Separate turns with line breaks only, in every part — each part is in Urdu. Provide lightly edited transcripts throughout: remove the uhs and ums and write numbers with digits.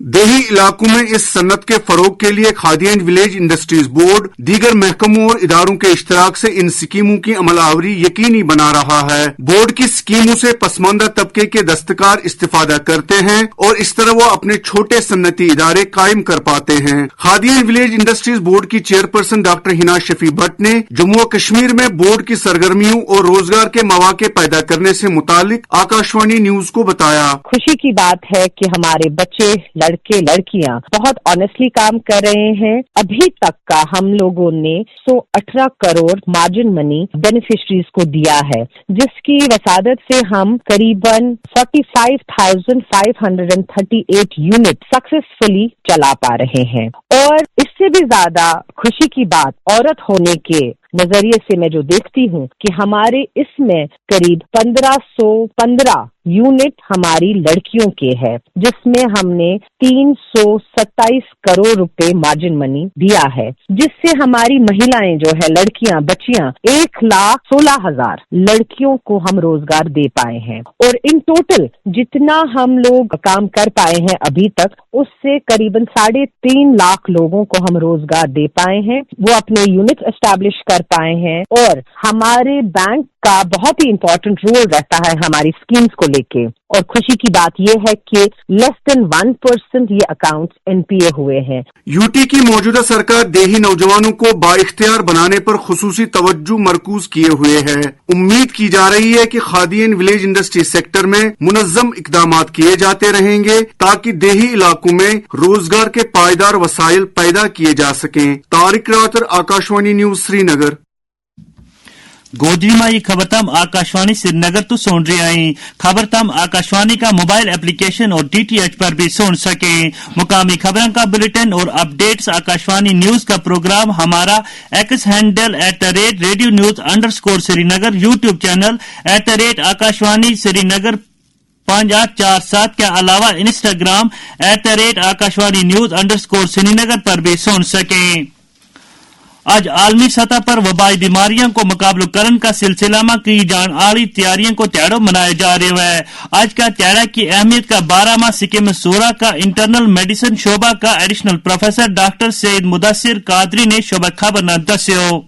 دیہی علاقوں میں اس صنعت کے فروغ کے لیے khadi and village industries board دیگر محکموں اور اداروں کے اشتراک سے ان اسکیموں کی عمل آوری یقینی بنا رہا ہے۔ بورڈ کی اسکیموں سے پسماندہ طبقے کے دستکار استفادہ کرتے ہیں اور اس طرح وہ اپنے چھوٹے صنعتی ادارے قائم کر پاتے ہیں۔ Khadi and village industries board کی چیئرپرسن ڈاکٹر ہنا شفیع بٹ نے جموں و کشمیر میں بورڈ کی سرگرمیوں اور روزگار کے مواقع پیدا کرنے سے متعلق آکاشوانی نیوز کو بتایا۔
خوشی کی بات ہے کہ ہمارے بچے لڑکے لڑکیاں بہت آنیسٹلی کام کر رہے ہیں۔ ابھی تک کا ہم لوگوں نے 118 کروڑ مارجن منی بینیفیشریز کو دیا ہے، جس کی وسادت سے ہم قریباً 45,538 یونٹ سکسیسفلی چلا پا رہے ہیں۔ اور اس سے بھی زیادہ خوشی کی بات عورت ہونے کے نظریے سے میں جو دیکھتی ہوں کہ ہمارے اس میں قریب 1515 یونٹ ہماری لڑکیوں کے ہے، جس میں ہم نے 327 کروڑ روپے مارجن منی دیا ہے، جس سے ہماری مہیلائیں جو ہے لڑکیاں بچیاں 1,16,000 لڑکیوں کو ہم روزگار دے پائے ہیں۔ اور ان ٹوٹل جتنا ہم لوگ کام کر پائے ہیں ابھی تک، اس سے قریباً 3.5 لاکھ لوگوں کو ہم روزگار دے پائے ہیں، وہ اپنے یونٹ اسٹیبلش کر پائے ہیں۔ اور ہمارے بینک کا بہت ہی امپورٹنٹ رول رہتا ہے ہماری اسکیمز کو لے کے، اور خوشی کی بات یہ ہے کہ لیس دین 1% یہ اکاؤنٹس NPA ہوئے ہیں۔
یو ٹی کی موجودہ سرکار دیہی نوجوانوں کو بااختیار بنانے پر خصوصی توجہ مرکوز کیے ہوئے ہے۔ امید کی جا رہی ہے کہ khadi and village industry sector میں منظم اقدامات کیے جاتے رہیں گے تاکہ دیہی علاقوں میں روزگار کے پائیدار وسائل پیدا کیے جا سکیں۔ طارق راتر، آکاشوانی نیوز، سری نگر۔
گوجری میں یہ خبر تم آکاشوانی سری نگر تو سن رہی آئیں۔ خبر تم آکاشوانی کا موبائل اپلیکیشن اور DTH پر بھی سن سکیں۔ مقامی خبروں کا بلیٹن اور اپ ڈیٹس آکاشوانی نیوز کا پروگرام ہمارا ایکس ہینڈل @radio news_ سری نگر، یوٹیوب چینل @آکاشوانی سری نگر 5847 کے علاوہ انسٹاگرام @آکاشوانی news_ سری نگر پر بھی سن سکیں۔ آج عالمی سطح پر وبائی بیماریوں کو مقابلہ کرنے کا سلسلہ میں کی جان والی تیاریوں کو تیڑو منایا جا رہا ہے۔ آج کا تیڑا کی اہمیت کا بارہ ماہ سکم سورا کا انٹرنل میڈیسن شعبہ کا ایڈیشنل پروفیسر ڈاکٹر سید مدثر قادری نے شعبہ خبر نہ دسیو۔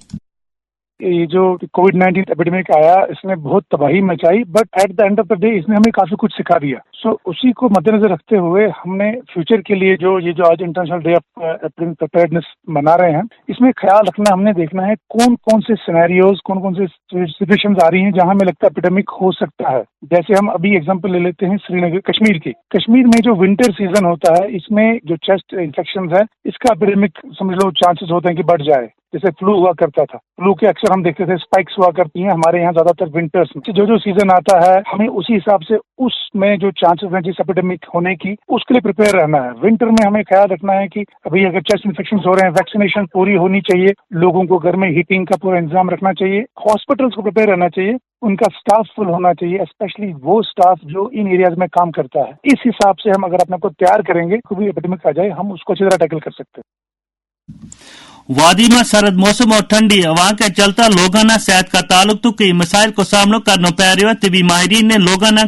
یہ جو کووڈ-19 ایپیڈیمک آیا، اس نے بہت تباہی مچائی، but at the end of the day اس نے ہمیں کافی کچھ سکھا دیا۔ اسی کو مد نظر رکھتے ہوئے ہم نے فیوچر کے لیے یہ جو آج انٹرنیشنل ڈے آف ایپیڈیمک پریپیئرڈنیس منا رہے ہیں، اس میں خیال رکھنا ہم نے دیکھنا ہے کون کون سے سینیریوز، کون کون سے سچویشنز آ رہی ہیں جہاں ہمیں لگتا ہے ایپیڈیمک ہو سکتا ہے۔ جیسے ہم ابھی ایگزامپل لے لیتے ہیں سری نگر، کشمیر کی۔ کشمیر میں جو ونٹر سیزن ہوتا ہے، اس میں جو چیسٹ انفیکشنز ہے، اس کا ایپیڈیمک سمجھ لو چانسز ہوتے ہیں کہ بڑھ جائے۔ جیسے فلو ہوا کرتا تھا، فلو کے اکثر ہم دیکھتے تھے اسپائکس ہوا کرتی ہیں ہمارے یہاں زیادہ تر ونٹرس میں۔ جو سیزن آتا ہے ہمیں اسی حساب سے اس میں جو چانسز ہیں جس ایپیڈیمک ہونے کی، اس کے لیے پریپیئر رہنا ہے۔ ونٹر میں ہمیں خیال رکھنا ہے کہ ابھی اگر چیسٹ انفیکشن ہو رہے ہیں، ویکسینیشن پوری ہونی چاہیے، لوگوں کو گھر میں ہیٹنگ کا پورا انتظام رکھنا چاہیے، ہاسپٹلس کو پریپیئر رہنا چاہیے، ان کا سٹاف فل ہونا چاہیے، اسپیشلی وہ سٹاف جو ان ایریاز میں کام کرتا ہے۔ اس حساب سے ہم اگر اپنے کو تیار کریں گے، کوئی ایپیڈیمک آ جائے ہم اس کو اچھی طرح ٹیکل کر سکتے ہیں۔
وادی میں سرد موسم اور ٹھنڈی ہوا کے چلتا لوگانہ صحت کا تعلق تو کئی مسائل کو سامنا کرنا پی رہا ہے۔ طبی ماہرین نے لوگانہ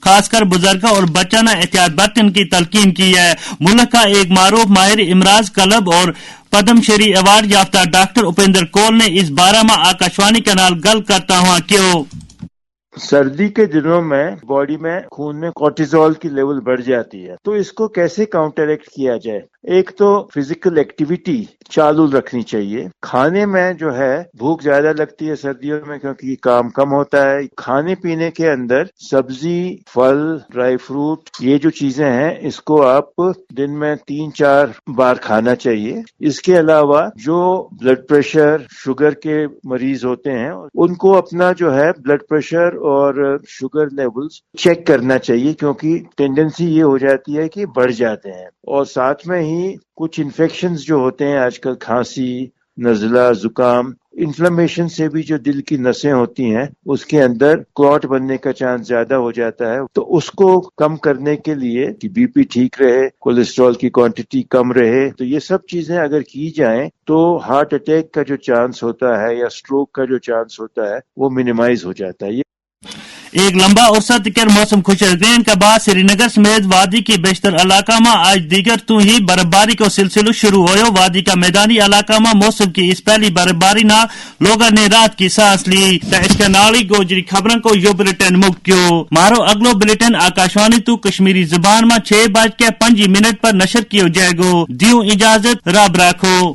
خاص کر بزرگوں اور بچانہ احتیاط برتن کی تلقین کی ہے۔ ملک کا ایک معروف ماہر امراض قلب اور پدم شری ایوارڈ یافتہ ڈاکٹر اپیندر کول نے اس بارے میں آکاشوانی کے نال گل کرتا ہوا کیوں
سردی کے دنوں میں باڈی میں خون میں کورٹیزول کی لیول بڑھ جاتی ہے، تو اس کو کیسے کاؤنٹر ایکٹ کیا جائے؟ ایک تو فزیکل ایکٹیویٹی چالو رکھنی چاہیے۔ کھانے میں جو ہے بھوک زیادہ لگتی ہے سردیوں میں کیونکہ کام کم ہوتا ہے۔ کھانے پینے کے اندر سبزی، پھل، ڈرائی فروٹ، یہ جو چیزیں ہیں اس کو آپ دن میں 3-4 بار کھانا چاہیے۔ اس کے علاوہ جو بلڈ پریشر، شوگر کے مریض ہوتے ہیں ان کو اپنا جو ہے بلڈ پریشر اور شوگر لیولز چیک کرنا چاہیے، کیونکہ ٹینڈنسی یہ ہو جاتی ہے کہ بڑھ جاتے ہیں۔ اور ساتھ میں ہی کچھ انفیکشنز جو ہوتے ہیں آج کل، کھانسی، نزلہ، زکام، انفلمیشن سے بھی جو دل کی نسیں ہوتی ہیں اس کے اندر کلوٹ بننے کا چانس زیادہ ہو جاتا ہے، تو اس کو کم کرنے کے لیے کہ بی پی ٹھیک رہے، کولیسٹرول کی کوانٹٹی کم رہے، تو یہ سب چیزیں اگر کی جائیں تو ہارٹ اٹیک کا جو چانس ہوتا ہے یا سٹروک کا جو چانس ہوتا ہے وہ منیمائز ہو جاتا ہے۔
ایک لمبا عرصہ تکر موسم خوش رہنے کے بعد سری نگر سمیت وادی کی بیشتر علاقہ میں آج دیگر تو ہی برفباری کو سلسلہ شروع ہوئے. وادی کا میدانی علاقہ میں موسم کی اس پہلی برفباری نہ لوگوں نے رات کی سانس لی. اس کے نالی گوجری خبروں کو یہ بلیٹن مکتیو مارو اگلو بلیٹن آکاشوانی تو کشمیری زبان میں 6:05 پر نشر کیو جائے گو. دیو اجازت رب رکھو.